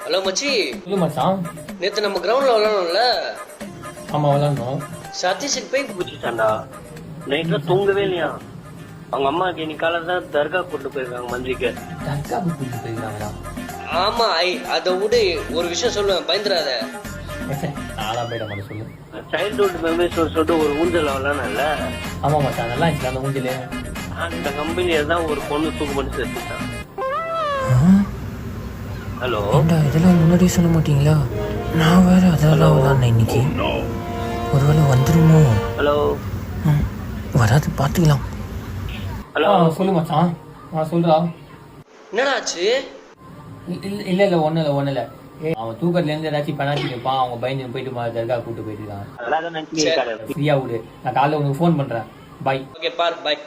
Hello மச்சி. சொல்லு மச்சான். நேத்து நம்ம கிரவுண்ட்ல விளையாடணும்ல? ஆமா விளையாடணும். சதீஷுக்கு போய் பிடிச்சிட்டான்டா. நைட்ல தூங்கவே இல்லையா? அவங்க அம்மா இன்னைக்கு காலையில தான் தர்கா கூட்டு போயிருக்காங்க மந்திரிக்கு. தர்கா கூட்டு போயிருக்காங்களா? ஆமா அதை விடு, ஒரு விஷயம் சொல்லுவேன், பயந்துடாத. நாளா போயிட மாட்டேன் சொல்லு. சைல்ட்ஹுட் மெமரிஸ் சொல்லிட்டு ஒரு ஊஞ்சல் விளையாடல. ஆமா மச்சான் நல்லா இருந்துச்சு அந்த ஊஞ்சல். அந்த கம்பெனியில தான் ஒரு பொண்ணு தூக்கு பண்ணி சேர்த்துட்டான். ஹலோ, இதெல்லாம் முன்னாடியே சொல்ல மாட்டீங்களா? நான் வேற அதெல்லாம் விளாட்னேன் இன்னைக்கு. ஒருவேளை வந்துருமோ? ஹலோ. வராது பார்த்துக்கலாம். ஹலோ சொல்லு மச்சான். சொல்றா. என்னடா ஆச்சு? இல்ல ஒன்றும் இல்லை. அவன் தூக்கத்துலேருந்து ஏதாச்சும் பெனால்ட்டி நிற்பான். அவங்க பயந்து போயிட்டு தர்கா கூப்பிட்டு போயிட்டு இருக்கான். ஃப்ரீயா விடு, நான் காலைல உனக்கு ஃபோன் பண்ணுறேன். பாய். ஓகே பார், பாய்.